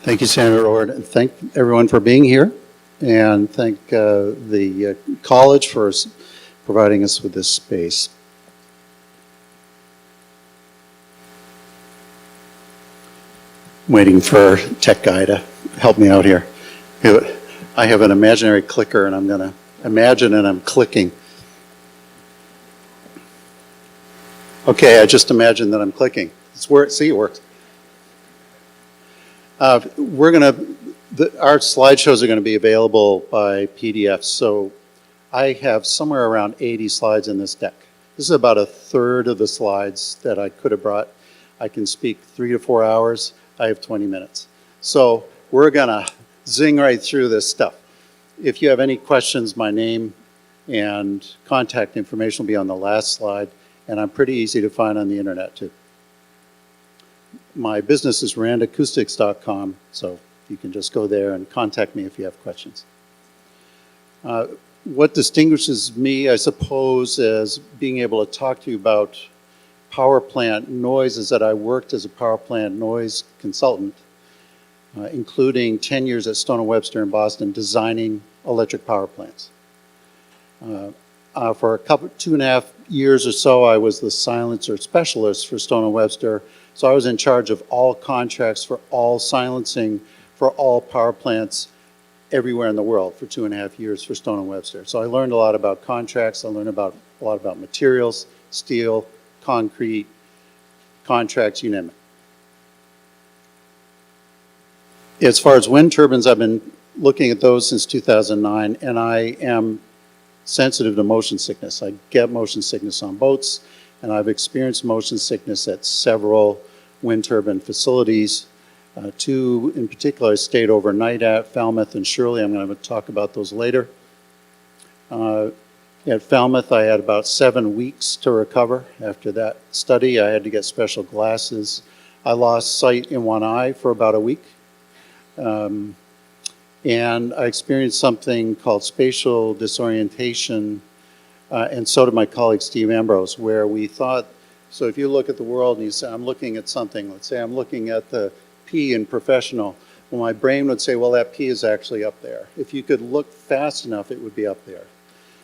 Thank you, Senator Ord, and thank everyone for being here, and thank the college for providing us with this space. Waiting for tech guy to help me out here. I have an imaginary clicker, and I'm going to imagine and I'm clicking. Okay, I just imagined that I'm clicking. See, it works. Our slideshows are going to be available by PDF, so I have somewhere around 80 slides in this deck. This is about a third of the slides that I could have brought. I can speak 3 to 4 hours. I have 20 minutes. So we're going to zing right through this stuff. If you have any questions, my name and contact information will be on the last slide, and I'm pretty easy to find on the internet too. My business is randacoustics.com, so you can just go there and contact me if you have questions. What distinguishes me, I suppose, as being able to talk to you about power plant noise is that I worked as a power plant noise consultant, including 10 years at Stone & Webster in Boston designing electric power plants. For a couple, 2.5 years or so, I was the silencer specialist for Stone & Webster. So I was in charge of all contracts for all silencing for all power plants everywhere in the world for 2.5 years for Stone & Webster. So I learned a lot about contracts. I learned a lot about materials, steel, concrete, contracts, you name it. As far as wind turbines, I've been looking at those since 2009, and I am sensitive to motion sickness. I get motion sickness on boats, and I've experienced motion sickness at several wind turbine facilities. Two in particular I stayed overnight at, Falmouth and Shirley. I'm going to talk about those later. At Falmouth, I had about 7 weeks to recover. After that study, I had to get special glasses. I lost sight in one eye for about a week. And I experienced something called spatial disorientation, and so did my colleague Steve Ambrose, where we thought, so if you look at the world and you say, I'm looking at something, let's say I'm looking at the P in professional, well, my brain would say, well, that P is actually up there. If you could look fast enough, it would be up there.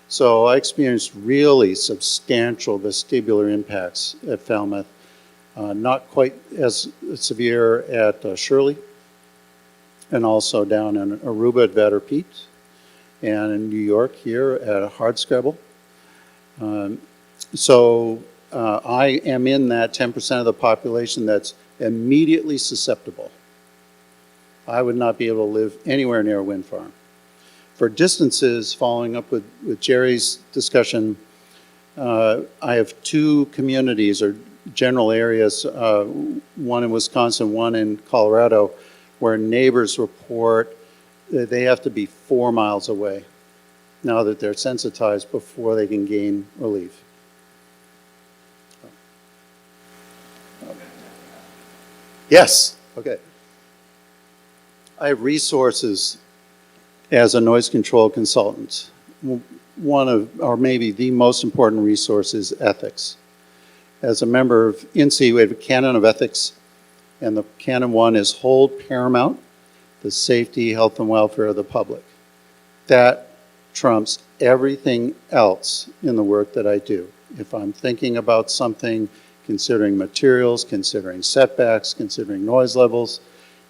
So I experienced really substantial vestibular impacts at Falmouth, not quite as severe at Shirley, and also down in Aruba at Vader Pete, and in New York here at Hardscrabble. I am in that 10% of the population that's immediately susceptible. I would not be able to live anywhere near a wind farm. For distances, following up with Jerry's discussion, I have 2 communities or general areas, one in Wisconsin, one in Colorado, where neighbors report that they have to be 4 miles away now that they're sensitized before they can gain relief. Yes, okay. I have resources as a noise control consultant. One of, or maybe the most important resource is ethics. As a member of INSEE, we have a canon of ethics, and the canon 1 is hold paramount the safety, health, and welfare of the public. That trumps everything else in the work that I do. If I'm thinking about something, considering materials, considering setbacks, considering noise levels,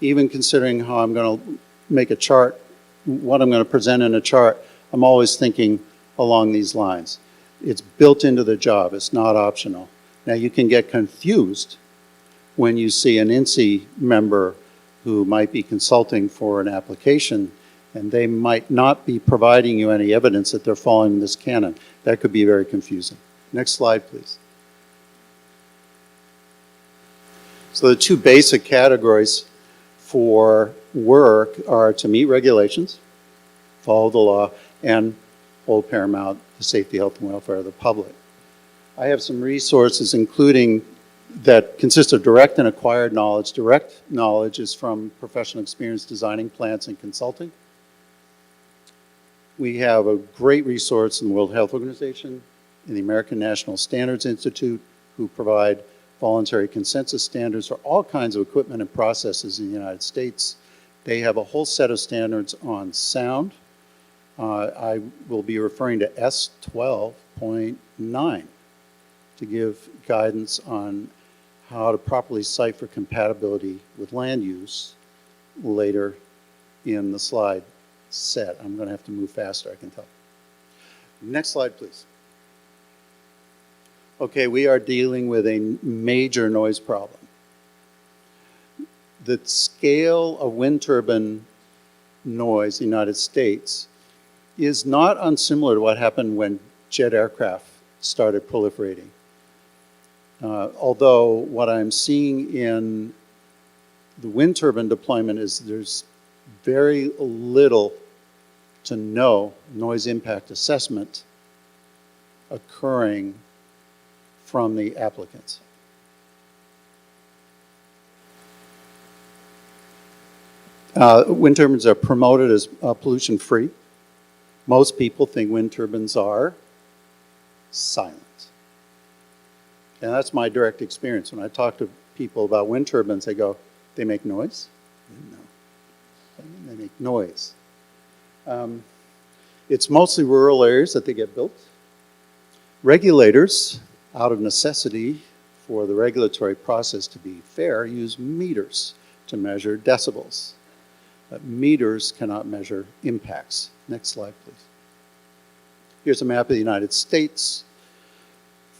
even considering how I'm going to make a chart, what I'm going to present in a chart, I'm always thinking along these lines. It's built into the job. It's not optional. Now, you can get confused when you see an INSEE member who might be consulting for an application, and they might not be providing you any evidence that they're following this canon. That could be very confusing. Next slide, please. So the 2 basic categories for work are to meet regulations, follow the law, and hold paramount the safety, health, and welfare of the public. I have some resources including that consist of direct and acquired knowledge. Direct knowledge is from professional experience designing plants and consulting. We have a great resource in the World Health Organization, in the American National Standards Institute, who provide voluntary consensus standards for all kinds of equipment and processes in the United States, They have a whole set of standards on sound. I will be referring to S12.9 to give guidance on how to properly cite for compatibility with land use later in the slide set. I'm going to have to move faster, I can tell. Next slide, please. Okay, we are dealing with a major noise problem. The scale of wind turbine noise in the United States is not unsimilar to what happened when jet aircraft started proliferating. Although what I'm seeing in the wind turbine deployment is there's very little to no noise impact assessment occurring from the applicants. Wind turbines are promoted as pollution-free. Most people think wind turbines are silent. And that's my direct experience. When I talk to people about wind turbines, they go, they make noise? No. They make noise. It's mostly rural areas that they get built. Regulators, out of necessity for the regulatory process to be fair, use meters to measure decibels. But meters cannot measure impacts. Next slide, please. Here's a map of the United States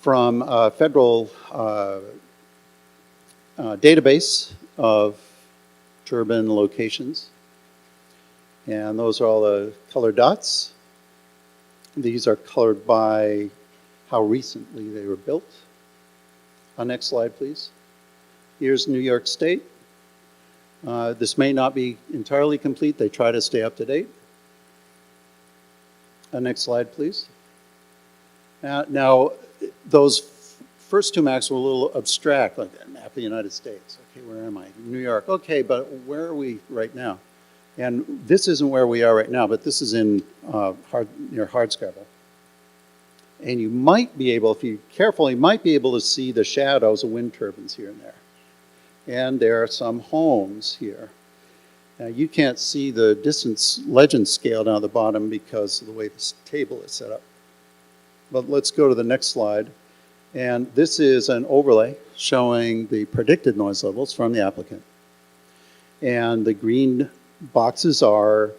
from a federal database of turbine locations. And those are all the colored dots. These are colored by how recently they were built. Next slide, please. Here's New York State. This may not be entirely complete. They try to stay up to date. Next slide, please. Now, those first two maps were a little abstract, like that map of the United States. Okay, where am I? New York. Okay, but where are we right now? And this isn't where we are right now, but this is in near Hardscrabble. And you might be able, if you're careful, you might be able to see the shadows of wind turbines here and there. And there are some homes here. Now you can't see the distance legend scale down at the bottom because of the way this table is set up. But let's go to the next slide. And this is an overlay showing the predicted noise levels from the applicant. And the green boxes are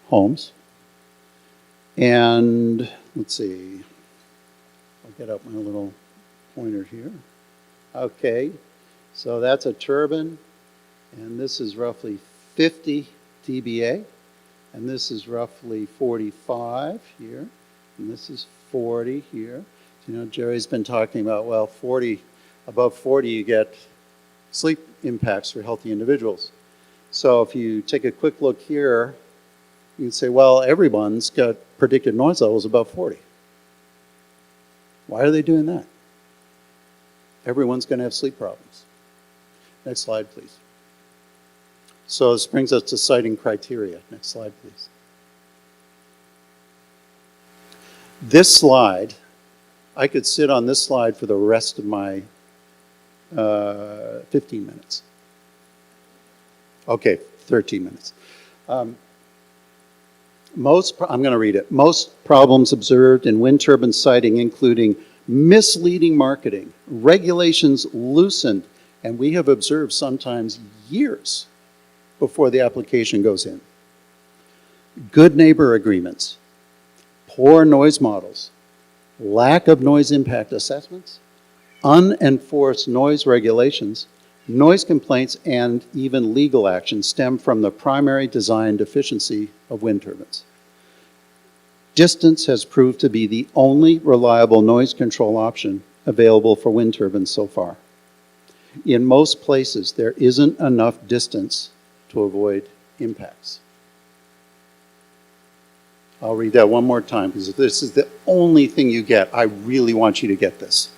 homes. And let's see, I'll get out my little pointer here. Okay, so that's a turbine, and this is roughly 50 dBA, and this is roughly 45 here, and this is 40 here. You know, Jerry's been talking about, well, 40, above 40 you get sleep impacts for healthy individuals. So if you take a quick look here, you can say, well, everyone's got predicted noise levels above 40. Why are they doing that? Everyone's going to have sleep problems. Next slide, please. So this brings us to citing criteria. Next slide, please. This slide, I could sit on this slide for the rest of my 15 minutes. Okay, 13 minutes. I'm going to read it. Most problems observed in wind turbine siting including misleading marketing, regulations loosened, and we have observed sometimes years before the application goes in. Good neighbor agreements, poor noise models, lack of noise impact assessments, unenforced noise regulations, noise complaints, and even legal action stem from the primary design deficiency of wind turbines. Distance has proved to be the only reliable noise control option available for wind turbines so far. In most places, there isn't enough distance to avoid impacts. I'll read that one more time because if this is the only thing you get, I really want you to get this.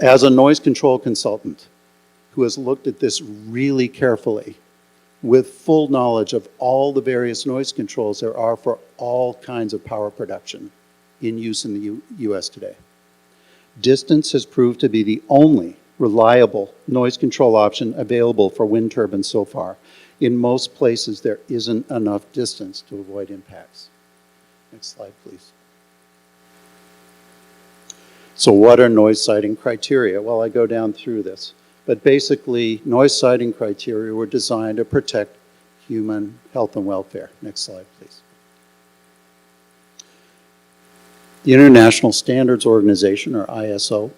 As a noise control consultant who has looked at this really carefully with full knowledge of all the various noise controls there are for all kinds of power production in use in the US today, distance has proved to be the only reliable noise control option available for wind turbines so far. In most places, there isn't enough distance to avoid impacts. Next slide, please. So what are noise siting criteria? Well, I go down through this. But basically, noise siting criteria were designed to protect human health and welfare. Next slide, please. The International Standards Organization, or ISO,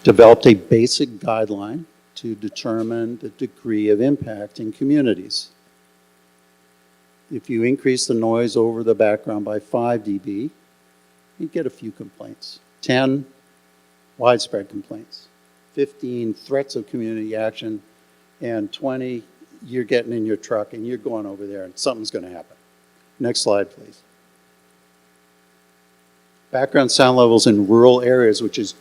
developed a basic guideline to determine the degree of impact in communities. If you increase the noise over the background by 5 dB, you get a few complaints. 10, widespread complaints. 15, threats of community action. And 20, you're getting in your truck and you're going over there and something's going to happen. Next slide, please. Background sound levels in rural areas, which is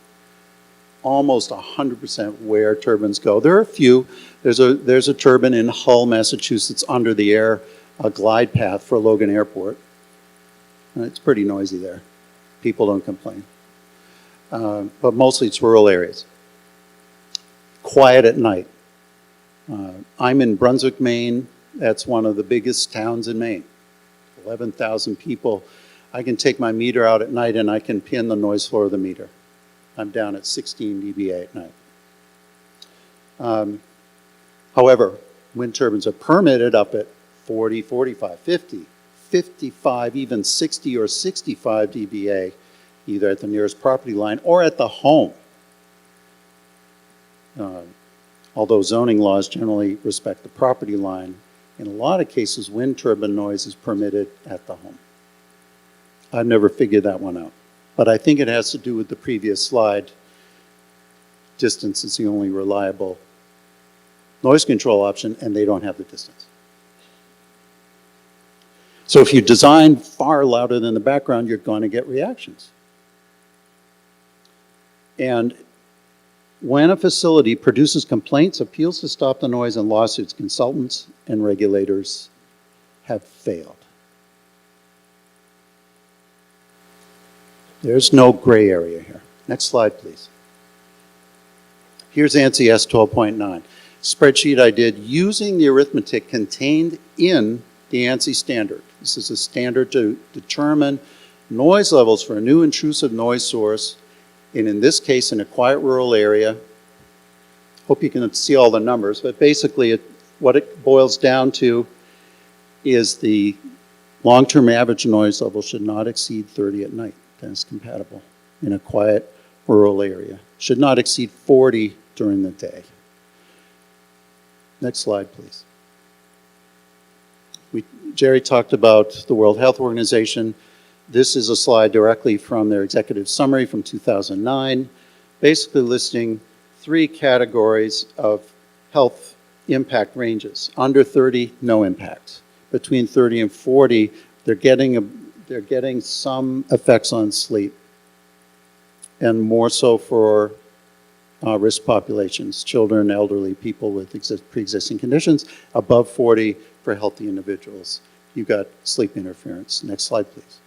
almost 100% where turbines go. There are a few. There's a turbine in Hull, Massachusetts, under the air, a glide path for Logan Airport. It's pretty noisy there. People don't complain. But mostly it's rural areas. Quiet at night. I'm in Brunswick, Maine. That's one of the biggest towns in Maine. 11,000 people. I can take my meter out at night and I can pin the noise floor of the meter. I'm down at 16 dBA at night. However, wind turbines are permitted up at 40, 45, 50, 55, even 60 or 65 dBA, either at the nearest property line or at the home. Although zoning laws generally respect the property line, in a lot of cases, wind turbine noise is permitted at the home. I've never figured that one out. But I think it has to do with the previous slide. Distance is the only reliable noise control option, and they don't have the distance. So if you design far louder than the background, you're going to get reactions. And when a facility produces complaints, appeals to stop the noise, and lawsuits, consultants and regulators have failed. There's no gray area here. Next slide, please. Here's ANSI S 12.9. Spreadsheet I did using the arithmetic contained in the ANSI standard. This is a standard to determine noise levels for a new intrusive noise source, and in this case, in a quiet rural area. Hope you can see all the numbers, but basically what it boils down to is the long-term average noise level should not exceed 30 at night. That's compatible in a quiet rural area. Should not exceed 40 during the day. Next slide, please. Jerry talked about the World Health Organization. This is a slide directly from their executive summary from 2009, basically listing 3 categories of health impact ranges. Under 30, no impact. Between 30 and 40, they're getting some effects on sleep, and more so for risk populations, children, elderly, people with pre-existing conditions. Above 40 for healthy individuals. You've got sleep interference. Next slide, please.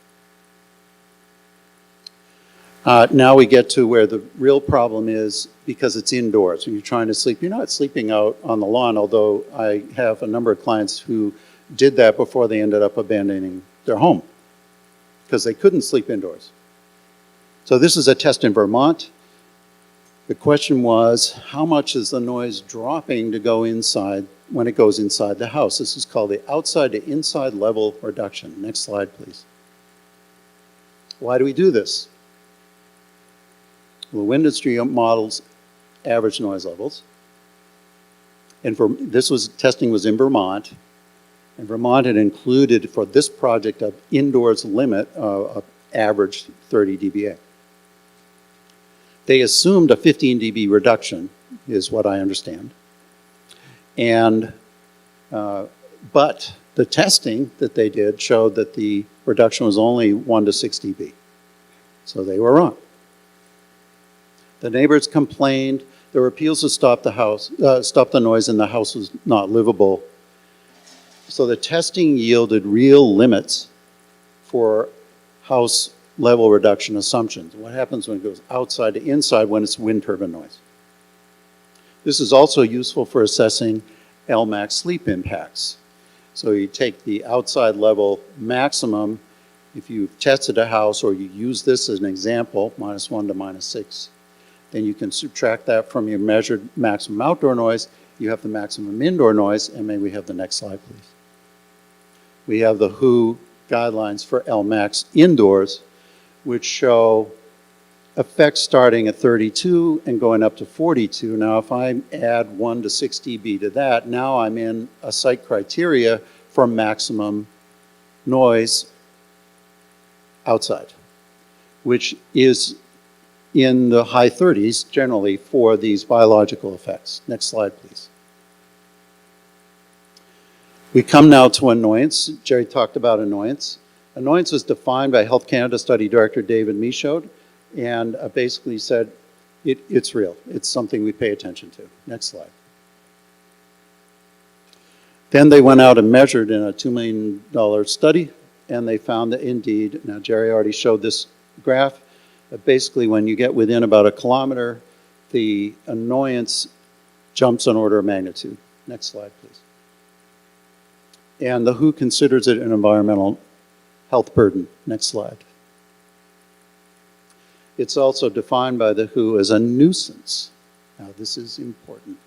Now we get to where the real problem is, because it's indoors. When you're trying to sleep, you're not sleeping out on the lawn, although I have a number of clients who did that before they ended up abandoning their home, because they couldn't sleep indoors. So this is a test in Vermont. The question was, how much is the noise dropping to go inside when it goes inside the house? This is called the outside to inside level reduction. Next slide, please. Why do we do this? Well, the wind industry models average noise levels. And testing was in Vermont. And Vermont had included for this project an indoors limit of average 30 dBA. They assumed a 15 dB reduction, is what I understand. And, but the testing that they did showed that the reduction was only 1 to 6 dB. So they were wrong. The neighbors complained. There were appeals to stop the noise, and the house was not livable. So the testing yielded real limits for house level reduction assumptions. What happens when it goes outside to inside when it's wind turbine noise? This is also useful for assessing LMAX sleep impacts. So you take the outside level maximum, if you've tested a house or you use this as an example, -1 to -6, then you can subtract that from your measured maximum outdoor noise. You have the maximum indoor noise, and may we have the next slide, please. We have the WHO guidelines for LMAX indoors, which show effects starting at 32 and going up to 42. Now, if I add 1 to 6 dB to that, now I'm in a site criteria for maximum noise outside, which is in the high 30s generally for these biological effects. Next slide, please. We come now to annoyance. Jerry talked about annoyance. Annoyance was defined by Health Canada study director David Michaud, and basically said it's real. It's something we pay attention to. Next slide. Then they went out and measured in a $2 million study, and they found that indeed, now Jerry already showed this graph, but basically when you get within about a kilometer, the annoyance jumps an order of magnitude. Next slide, please. And the WHO considers it an environmental health burden. Next slide. It's also defined by the WHO as a nuisance. Now this is important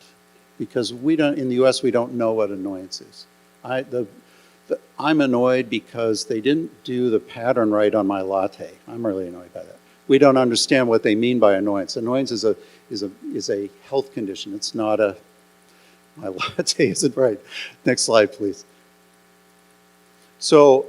because we don't, in the US, we don't know what annoyance is. I'm annoyed because they didn't do the pattern right on my latte. I'm really annoyed by that. We don't understand what they mean by annoyance. Annoyance is a health condition. It's not a, my latte isn't right. Next slide, please. So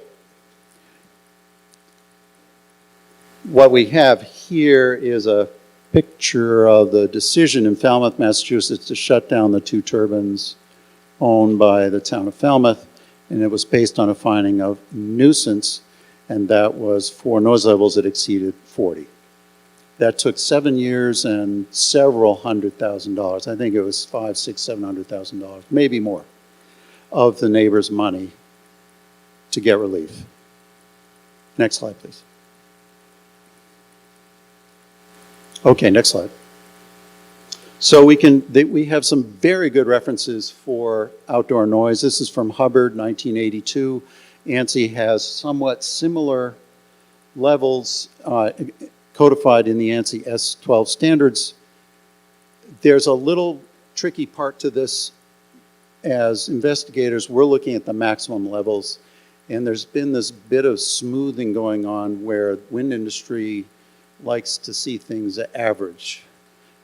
what we have here is a picture of the decision in Falmouth, Massachusetts to shut down the 2 turbines owned by the town of Falmouth, and it was based on a finding of nuisance, and that was for noise levels that exceeded 40. That took 7 years and several $100,000. I think it was $500,000, $600,000, $700,000, maybe more, of the neighbors' money to get relief. Next slide, please. Okay, next slide. So we have some very good references for outdoor noise. This is from Hubbard, 1982. ANSI has somewhat similar levels codified in the ANSI S12 standards. There's a little tricky part to this. As investigators, we're looking at the maximum levels, and there's been this bit of smoothing going on where wind industry likes to see things at average.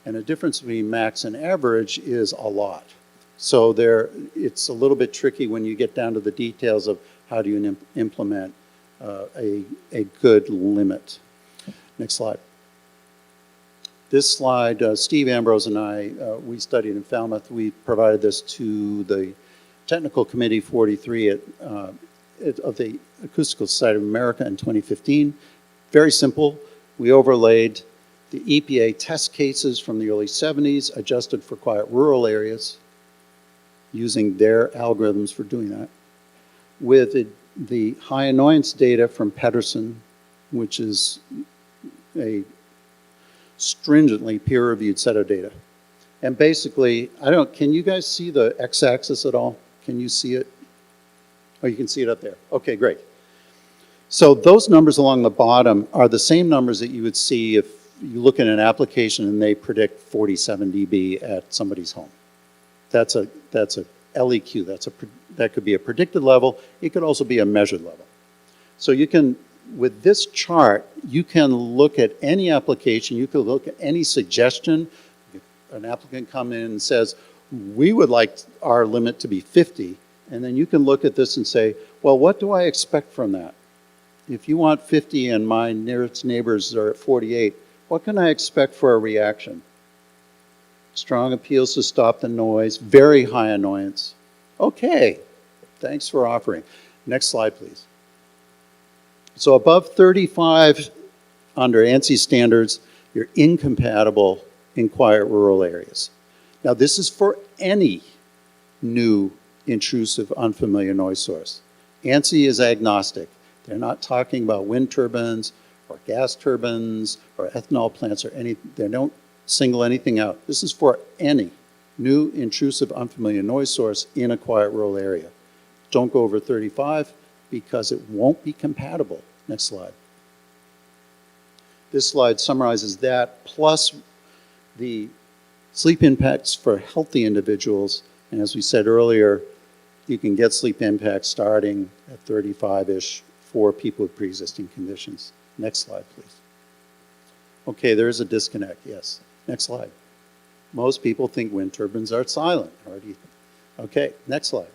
And the difference between max and average is a lot. So it's a little bit tricky when you get down to the details of how do you implement a good limit. Next slide. This slide, Steve Ambrose and I, we studied in Falmouth. We provided this to the Technical Committee 43 of the Acoustical Society of America in 2015. Very simple. We overlaid the EPA test cases from the early 70s, adjusted for quiet rural areas, using their algorithms for doing that, with the high annoyance data from Pedersen, which is a stringently peer-reviewed set of data. And basically, can you guys see the x-axis at all? Can you see it? Oh, you can see it up there. Okay, great. So those numbers along the bottom are the same numbers that you would see if you look at an application and they predict 47 dB at somebody's home. That's a LEQ. That could be a predicted level. It could also be a measured level. So you can, with this chart, you can look at any application. You could look at any suggestion. If an applicant comes in and says, we would like our limit to be 50, and then you can look at this and say, well, what do I expect from that? If you want 50 and my nearest neighbors are at 48, what can I expect for a reaction? Strong appeals to stop the noise, very high annoyance. Okay, thanks for offering. Next slide, please. So above 35 under ANSI standards, you're incompatible in quiet rural areas. Now this is for any new intrusive unfamiliar noise source. ANSI is agnostic. They're not talking about wind turbines or gas turbines or ethanol plants or any, they don't single anything out. This is for any new, intrusive, unfamiliar noise source in a quiet rural area. Don't go over 35 because it won't be compatible. Next slide. This slide summarizes that, plus the sleep impacts for healthy individuals. And as we said earlier, you can get sleep impacts starting at 35-ish for people with pre-existing conditions. Next slide, please. Okay, there is a disconnect, yes. Next slide. Most people think wind turbines are silent. Or do you think? Okay, next slide.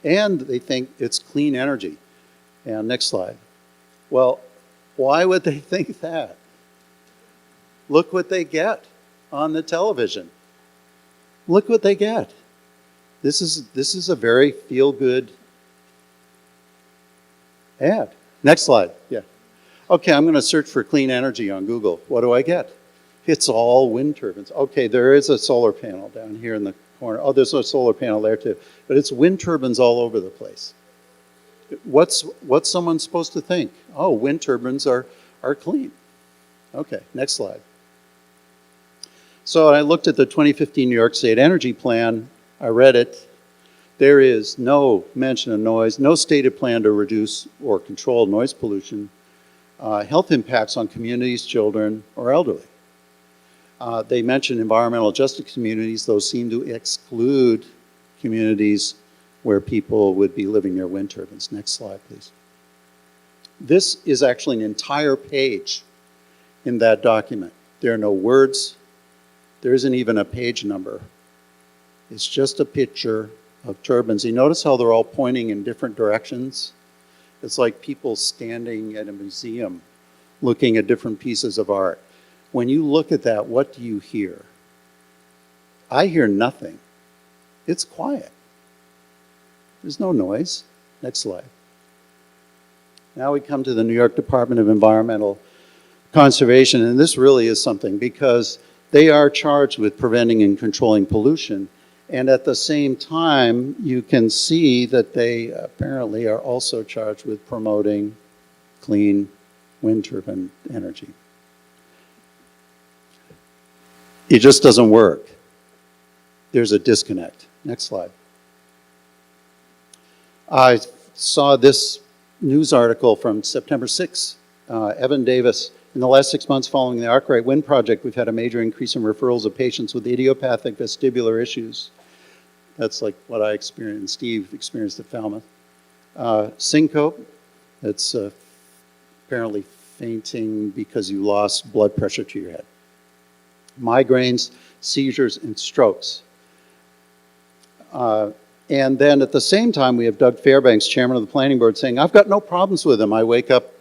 And they think it's clean energy. And next slide. Well, why would they think that? Look what they get on the television. Look what they get. This is a very feel-good ad. Next slide. Yeah. Okay, I'm going to search for clean energy on Google. What do I get? It's all wind turbines. Okay, there is a solar panel down here in the corner. Oh, there's a solar panel there too. But it's wind turbines all over the place. What's someone supposed to think? Oh, wind turbines are clean. Okay, next slide. So I looked at the 2015 New York State Energy Plan. I read it. There is no mention of noise, no stated plan to reduce or control noise pollution, health impacts on communities, children, or elderly. They mention environmental justice communities. Those seem to exclude communities where people would be living near wind turbines. Next slide, please. This is actually an entire page in that document. There are no words. There isn't even a page number. It's just a picture of turbines. You notice how they're all pointing in different directions? It's like people standing at a museum looking at different pieces of art. When you look at that, what do you hear? I hear nothing. It's quiet. There's no noise. Next slide. Now we come to the New York Department of Environmental Conservation, and this really is something because they are charged with preventing and controlling pollution. And at the same time, you can see that they apparently are also charged with promoting clean wind turbine energy. It just doesn't work. There's a disconnect. Next slide. I saw this news article from September 6th. Evan Davis, in the last 6 months following the Arkwright Wind Project, we've had a major increase in referrals of patients with idiopathic vestibular issues. That's like what I experienced, Steve experienced at Falmouth. Syncope, that's apparently fainting because you lost blood pressure to your head. Migraines, seizures, and strokes. And then at the same time, we have Doug Fairbanks, chairman of the planning board, saying, I've got no problems with them. I wake up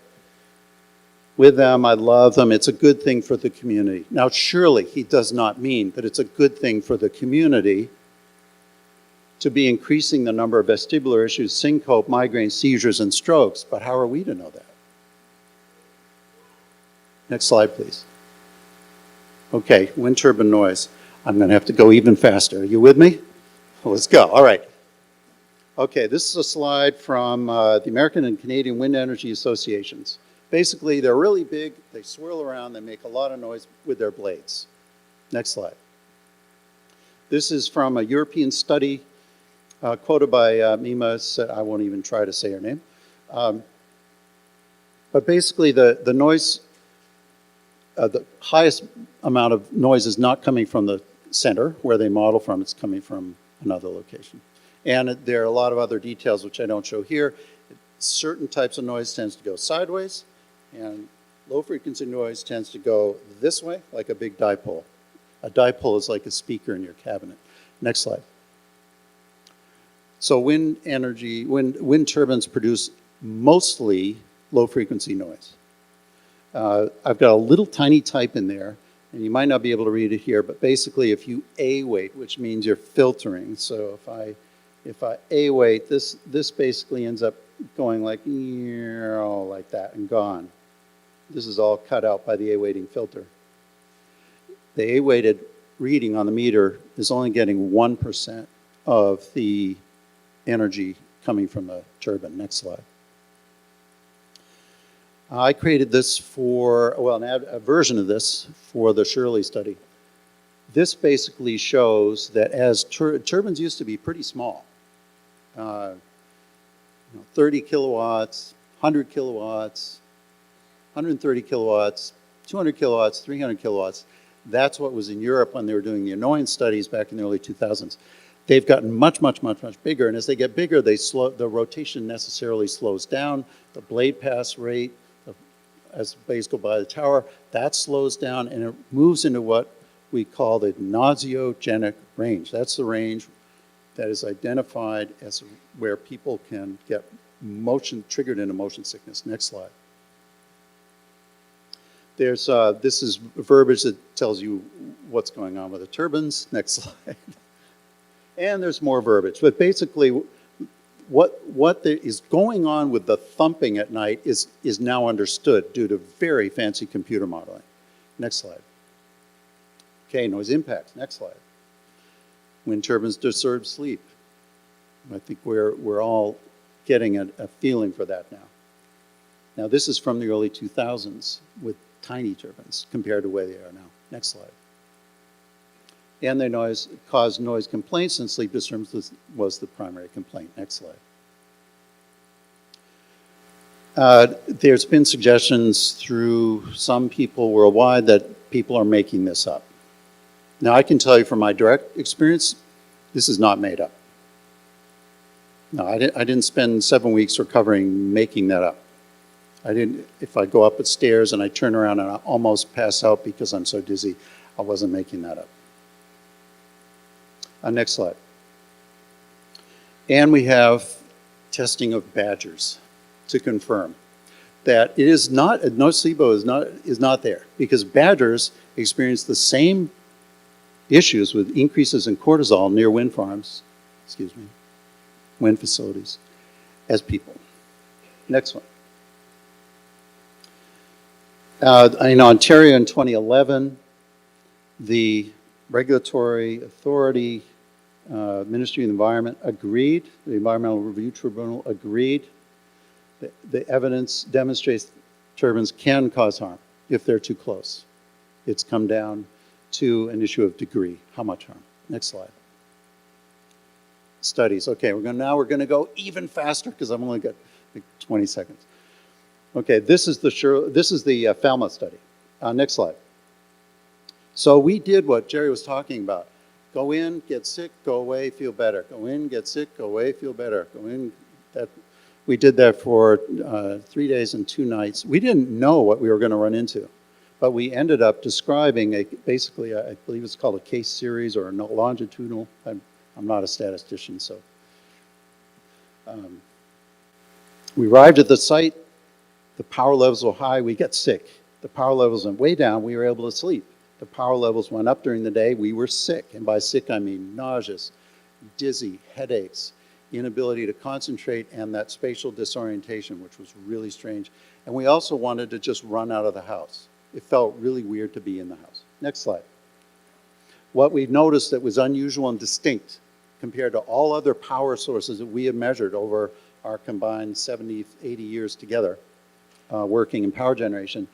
with them. I love them. It's a good thing for the community. Now, surely he does not mean that it's a good thing for the community to be increasing the number of vestibular issues, syncope, migraines, seizures, and strokes. But how are we to know that? Next slide, please. Okay, wind turbine noise. I'm going to have to go even faster. Are you with me? Let's go. All right. Okay, this is a slide from the American and Canadian Wind Energy Associations. Basically, they're really big. They swirl around. They make a lot of noise with their blades. Next slide. This is from a European study quoted by Mima. I won't even try to say her name. But basically, the noise, the highest amount of noise is not coming from the center where they model from. It's coming from another location. And there are a lot of other details which I don't show here. Certain types of noise tends to go sideways, and low frequency noise tends to go this way, like a big dipole. A dipole is like a speaker in your cabinet. Next slide. So wind turbines produce mostly low frequency noise. I've got a little tiny type in there, and you might not be able to read it here, but basically if you A-weight, which means you're filtering, so if I A-weight, this basically ends up going like that and gone. This is all cut out by the A-weighting filter. The A-weighted reading on the meter is only getting 1% of the energy coming from the turbine. Next slide. I created this for, well, a version of this for the Shirley study. This basically shows that as turbines used to be pretty small, 30 kilowatts, 100 kilowatts, 130 kilowatts, 200 kilowatts, 300 kilowatts. That's what was in Europe when they were doing the annoyance studies back in the early 2000s. They've gotten much, much, much, much bigger, and as they get bigger, the rotation necessarily slows down. The blade pass rate, as blades go by the tower, that slows down, and it moves into what we call the nauseogenic range. That's the range that is identified as where people can get triggered into motion sickness. Next slide. This is verbiage that tells you what's going on with the turbines. Next slide. And there's more verbiage, but basically what is going on with the thumping at night is now understood due to very fancy computer modeling. Next slide. Okay, noise impacts. Next slide. Wind turbines disturb sleep. I think we're all getting a feeling for that now. Now this is from the early 2000s with tiny turbines compared to where they are now. Next slide. And they cause noise complaints, and sleep disturbance was the primary complaint. Next slide. There's been suggestions through some people worldwide that people are making this up. Now I can tell you from my direct experience, this is not made up. No, I didn't spend 7 weeks recovering making that up. If I go up the stairs and I turn around and I almost pass out because I'm so dizzy, I wasn't making that up. Next slide. And we have testing of badgers to confirm that it is not, nocebo is not there, because badgers experience the same issues with increases in cortisol near wind farms, wind facilities, as people. Next one. In Ontario in 2011, the regulatory authority, Ministry of the Environment agreed, the Environmental Review Tribunal agreed, that the evidence demonstrates turbines can cause harm if they're too close. It's come down to an issue of degree, how much harm. Next slide. Studies. Okay, now we're going to go even faster because I've only got like 20 seconds. Okay, this is the Falmouth study. Next slide. So we did what Jerry was talking about. Go in, get sick, go away, feel better. Go in, get sick, go away, feel better. Go in. We did that for 3 days and 2 nights. We didn't know what we were going to run into, but we ended up describing basically, I believe it's called a case series or a longitudinal. I'm not a statistician, so. We arrived at the site. The power levels were high. We got sick. The power levels went way down. We were able to sleep. The power levels went up during the day. We were sick. And by sick, I mean nauseous, dizzy, headaches, inability to concentrate, and that spatial disorientation, which was really strange. And we also wanted to just run out of the house. It felt really weird to be in the house. Next slide. What we noticed that was unusual and distinct compared to all other power sources that we have measured over our combined 70, 80 years together, working in power generation,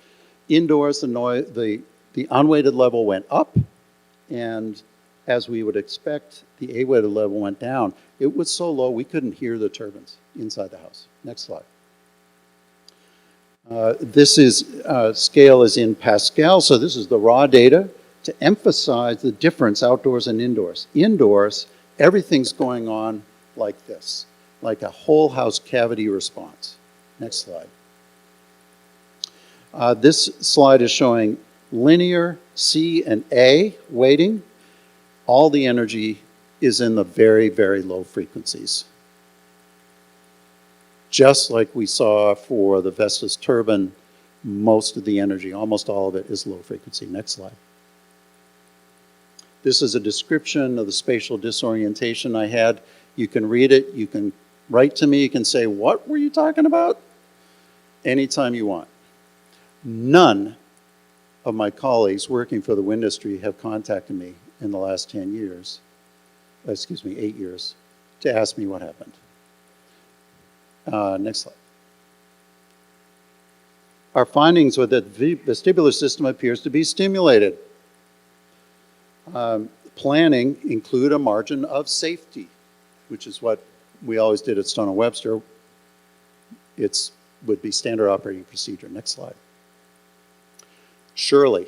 indoors the unweighted level went up, and as we would expect, the A-weighted level went down. It was so low we couldn't hear the turbines inside the house. Next slide. This scale is in Pascal, so this is the raw data to emphasize the difference outdoors and indoors. Indoors, everything's going on like this, like a whole house cavity response. Next slide. This slide is showing linear C and A weighting. All the energy is in the very, very low frequencies. Just like we saw for the Vestas turbine, most of the energy, almost all of it, is low frequency. Next slide. This is a description of the spatial disorientation I had. You can read it, you can write to me, you can say, what were you talking about? Anytime you want. None of my colleagues working for the wind industry have contacted me in the last 10 years, 8 years, to ask me what happened. Next slide. Our findings were that the vestibular system appears to be stimulated. Planning include a margin of safety, which is what we always did at Stone & Webster. It would be standard operating procedure. Next slide. Shirley,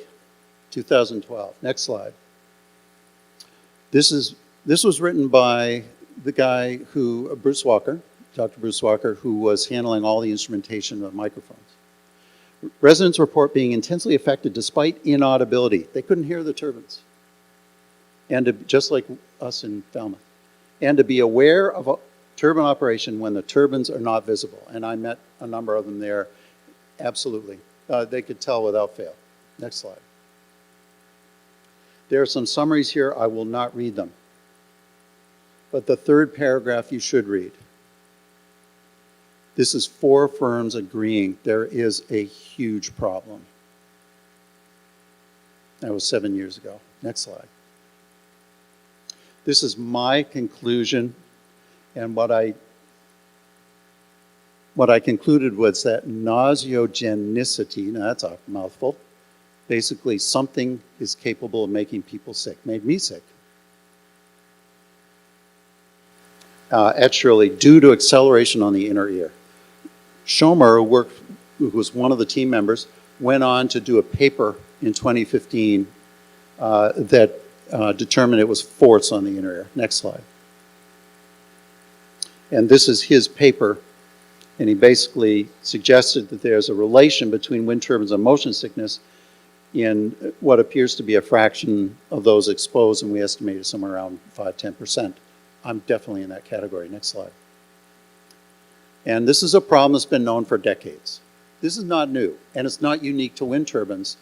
2012. Next slide. This was written by the guy Bruce Walker, Dr. Bruce Walker, who was handling all the instrumentation of microphones. Residents report being intensely affected despite inaudibility. They couldn't hear the turbines. And just like us in Falmouth. And to be aware of a turbine operation when the turbines are not visible. And I met a number of them there. Absolutely. They could tell without fail. Next slide. There are some summaries here. I will not read them. But the third paragraph you should read. This is 4 firms agreeing there is a huge problem. That was 7 years ago. Next slide. This is my conclusion, and what I concluded was that nauseogenicity, now that's a mouthful, basically something is capable of making people sick, made me sick. At Shirley, due to acceleration on the inner ear. Schomer, who was one of the team members, went on to do a paper in 2015 that determined it was force on the inner ear. Next slide. And this is his paper, and he basically suggested that there's a relation between wind turbines and motion sickness in what appears to be a fraction of those exposed, and we estimated somewhere around 5–10%. I'm definitely in that category. Next slide. And this is a problem that's been known for decades. This is not new, and it's not unique to wind turbines,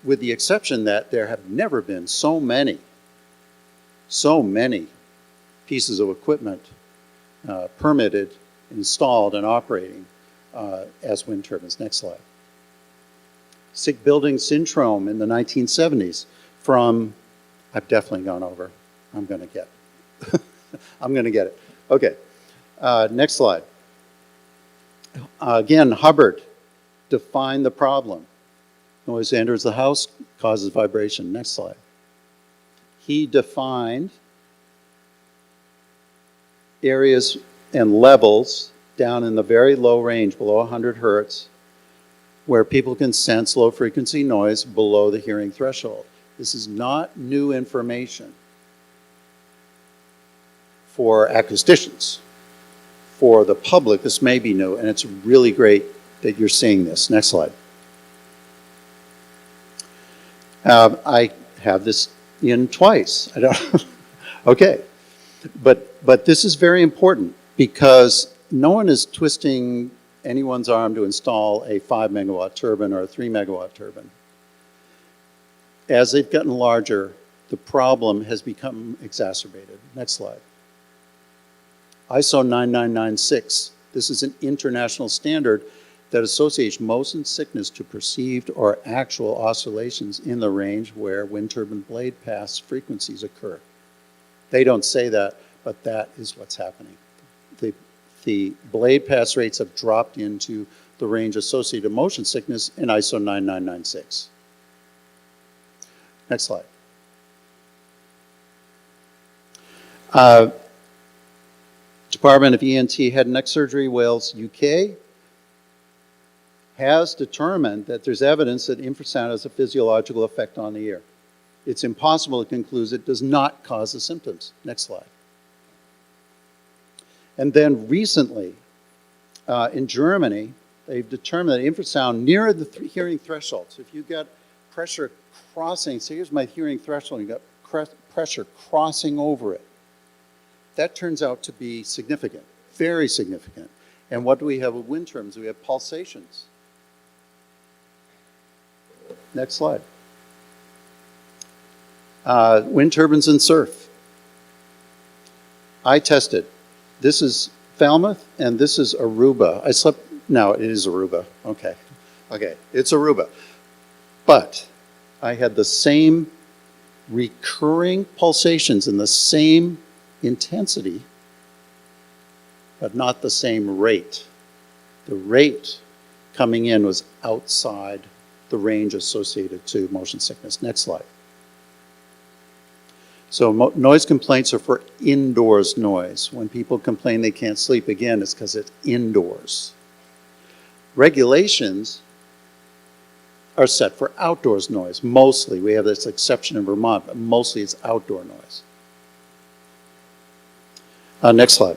with the exception that there have never been so many pieces of equipment permitted, installed, and operating as wind turbines. Next slide. Sick building syndrome in the 1970s from, I've definitely gone over, I'm going to get it. Okay, next slide. Again, Hubbard defined the problem. Noise enters the house, causes vibration. Next slide. He defined areas and levels down in the very low range, below 100 hertz, where people can sense low frequency noise below the hearing threshold. This is not new information for acousticians. For the public, this may be new, and it's really great that you're seeing this. Next slide. I have this in twice. I don't. Okay, but this is very important because no one is twisting anyone's arm to install a 5 megawatt turbine or a 3 megawatt turbine. As they've gotten larger, the problem has become exacerbated. Next slide. ISO 9996. This is an international standard that associates motion sickness to perceived or actual oscillations in the range where wind turbine blade pass frequencies occur. They don't say that, but that is what's happening. The blade pass rates have dropped into the range associated with motion sickness in ISO 9996. Next slide. Department of ENT Head and Neck Surgery, Wales, UK, has determined that there's evidence that infrasound has a physiological effect on the ear. It's impossible to conclude it does not cause the symptoms. Next slide. And then recently, in Germany, they've determined that infrasound near the hearing threshold. So if you get pressure crossing, so here's my hearing threshold, you've got pressure crossing over it. That turns out to be significant, very significant. And what do we have with wind turbines? We have pulsations. Next slide. Wind turbines and surf. I tested. This is Falmouth, and this is Aruba. No, it is Aruba. Okay, it's Aruba. But I had the same recurring pulsations in the same intensity, but not the same rate. The rate coming in was outside the range associated to motion sickness. Next slide. So noise complaints are for indoors noise. When people complain they can't sleep, again, it's because it's indoors. Regulations are set for outdoors noise, mostly. We have this exception in Vermont, but mostly it's outdoor noise. Next slide.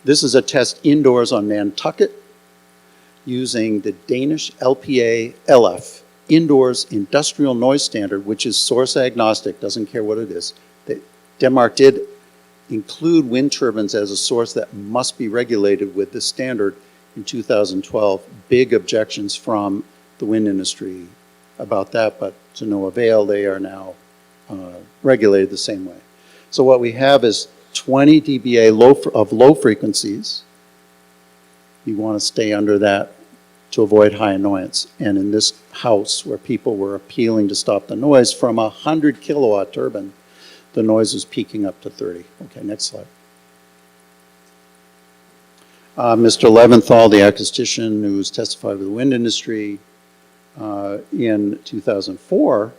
This is a test indoors on Nantucket using the Danish LPA LF, Indoors Industrial Noise Standard, which is source agnostic, doesn't care what it is. Denmark did include wind turbines as a source that must be regulated with this standard in 2012. Big objections from the wind industry about that, but to no avail. They are now regulated the same way. So what we have is 20 dBA of low frequencies. You want to stay under that to avoid high annoyance. And in this house where people were appealing to stop the noise from a 100 kilowatt turbine, the noise was peaking up to 30. Okay, next slide. Mr. Leventhal, the acoustician who's testified with the wind industry in 2004,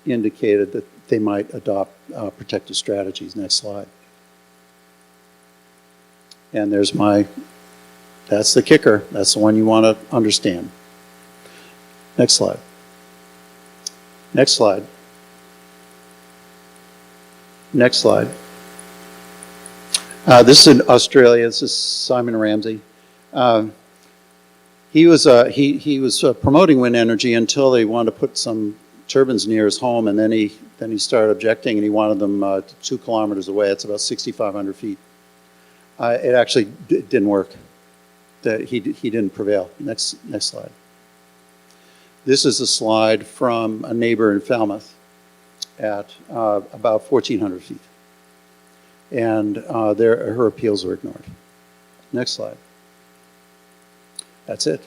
indicated that they might adopt protective strategies. Next slide. And there's that's the kicker. That's the one you want to understand. Next slide. Next slide. Next slide. This is in Australia. This is Simon Ramsey. He was promoting wind energy until they wanted to put some turbines near his home, and then he started objecting, and he wanted them 2 kilometers away. It's about 6,500 feet. It actually didn't work. He didn't prevail. Next slide. This is a slide from a neighbor in Falmouth at about 1,400 feet. And her appeals were ignored. Next slide. That's it.